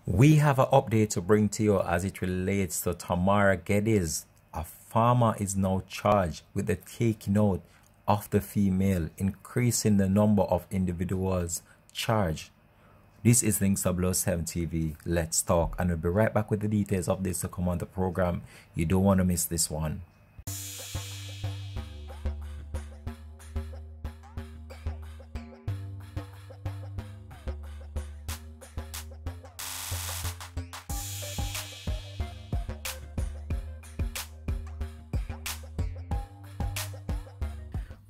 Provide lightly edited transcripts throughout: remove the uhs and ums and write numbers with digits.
We have an update to bring to you as it relates to Tamara Geddes. A farmer is now charged with the taking out of the female, increasing the number of individuals charged. This is Links of 7 TV. Let's talk, and we'll be right back with the details of this to come on the program. You don't want to miss this one.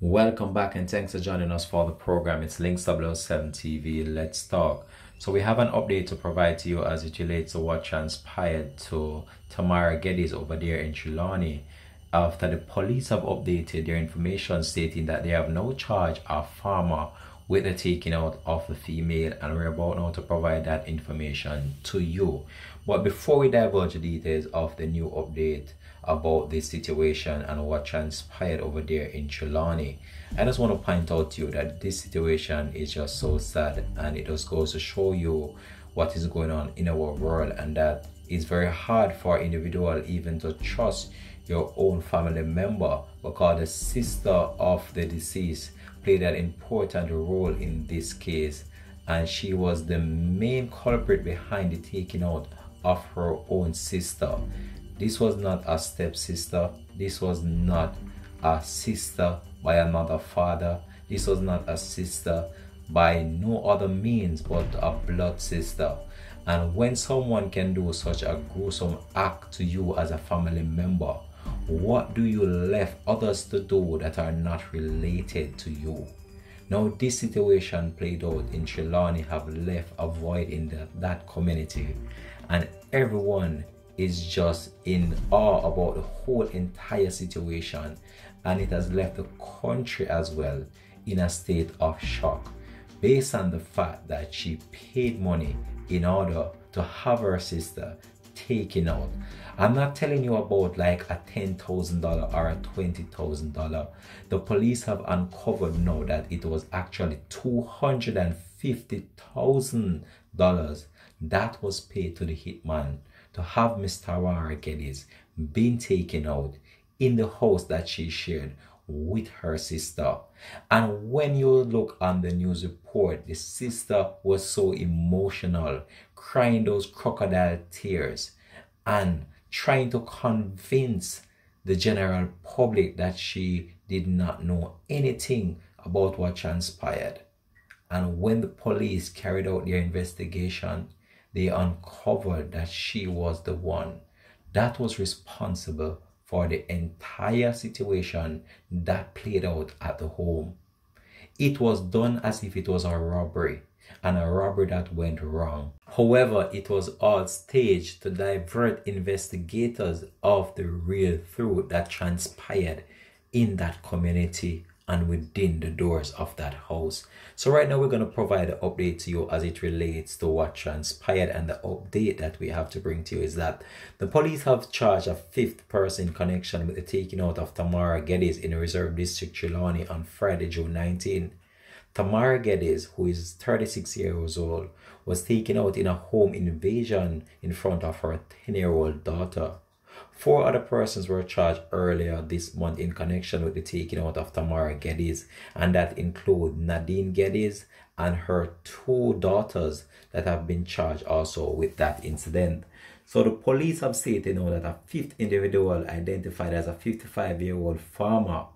Welcome back and thanks for joining us for the program. It's Links 7 TV. Let's talk. So we have an update to provide to you as it relates to what transpired to Tamara Geddes over there in Trelawney after the police have updated their information stating that they have no charge of farmer with the taking out of the female, and we're about now to provide that information to you. But before we divulge the details of the new update about this situation and what transpired over there in Trelawney, I just want to point out to you that this situation is just so sad, and it just goes to show you what is going on in our world, and that it's very hard for an individual even to trust your own family member, because the sister of the deceased played an important role in this case, and she was the main culprit behind the taking out of her own sister. This was not a stepsister. This was not a sister by another father. This was not a sister by no other means but a blood sister. And when someone can do such a gruesome act to you as a family member, what do you left others to do that are not related to you? Now this situation played out in Trelawney have left a void in that community, and everyone is just in awe about the whole entire situation, and it has left the country as well in a state of shock based on the fact that she paid money in order to have her sister taken out. I'm not telling you about like a $10,000 or a $20,000. The police have uncovered now that it was actually $250,000 that was paid to the hitman to have Miss Tamara Geddes being taken out in the house that she shared with her sister. And when you look on the news report, the sister was so emotional, crying those crocodile tears and trying to convince the general public that she did not know anything about what transpired. And when the police carried out their investigation, they uncovered that she was the one that was responsible for the entire situation that played out at the home. It was done as if it was a robbery, and a robbery that went wrong. However, it was all staged to divert investigators of the real truth that transpired in that community and within the doors of that house. So right now we're going to provide an update to you as it relates to what transpired, and the update that we have to bring to you is that the police have charged a fifth person in connection with the taking out of Tamara Geddes in Reserve District Trelawney on Friday, June 19. Tamara Geddes, who is 36 years old, was taken out in a home invasion in front of her 10-year-old daughter. 4 other persons were charged earlier this month in connection with the taking out of Tamara Geddes, and that include Nadine Geddes and her 2 daughters that have been charged also with that incident. So the police have stated now that a 5th individual identified as a 55-year-old farmer,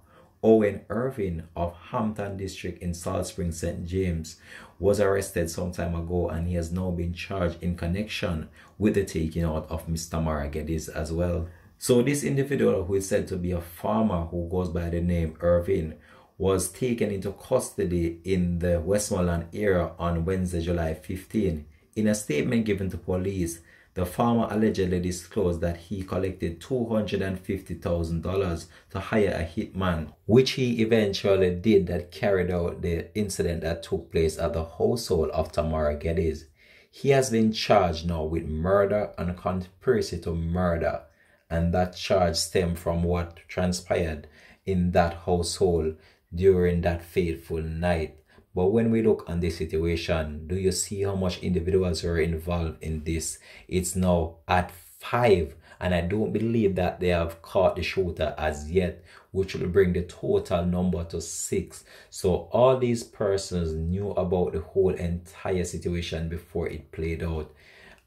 Owen Irving of Hampton District in Salt Spring, St. James, was arrested some time ago, and he has now been charged in connection with the taking out of Miss Tamara Geddes as well. So this individual, who is said to be a farmer who goes by the name Irving, was taken into custody in the Westmoreland area on Wednesday, July 15. In a statement given to police, the farmer allegedly disclosed that he collected $250,000 to hire a hitman, which he eventually did, that carried out the incident that took place at the household of Tamara Geddes. He has been charged now with murder and conspiracy to murder, and that charge stemmed from what transpired in that household during that fateful night. But when we look on this situation, do you see how much individuals are involved in this? It's now at 5, and I don't believe that they have caught the shooter as yet, which will bring the total number to 6. So all these persons knew about the whole entire situation before it played out,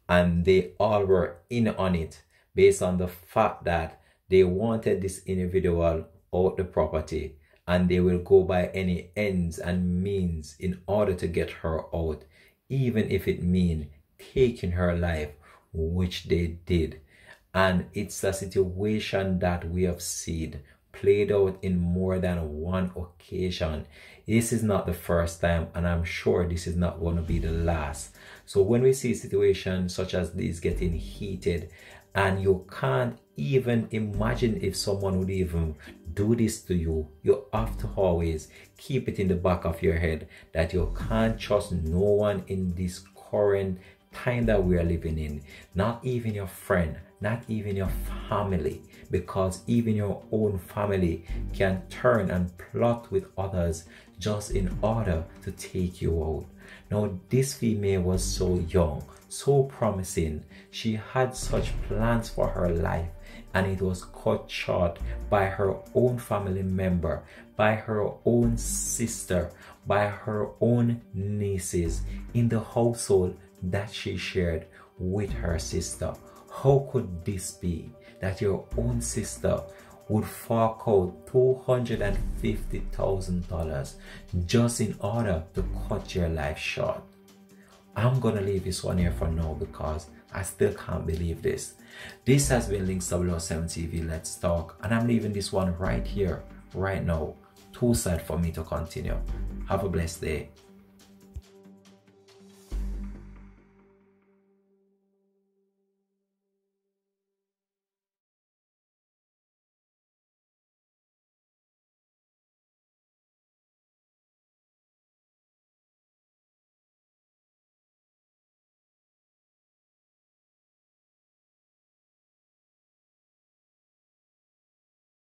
and they all were in on it based on the fact that they wanted this individual out the property, and they will go by any ends and means in order to get her out, even if it means taking her life, which they did. And it's a situation that we have seen played out in more than one occasion. This is not the first time, and I'm sure this is not going to be the last. So when we see situations such as these getting heated, and you can't even imagine if someone would even do this to you, you have to always keep it in the back of your head that you can't trust no one in this current time that we are living in. Not even your friend, not even your family, because even your own family can turn and plot with others just in order to take you out. Now, this female was so young, so promising. She had such plans for her life, and it was cut short by her own family member, by her own sister, by her own nieces in the household that she shared with her sister. How could this be that your own sister would fork out $250,000 just in order to cut your life short? I'm gonna leave this one here for now because I still can't believe this. This has been Links 007 TV Let's Talk, and I'm leaving this one right here, right now. Too sad for me to continue. Have a blessed day.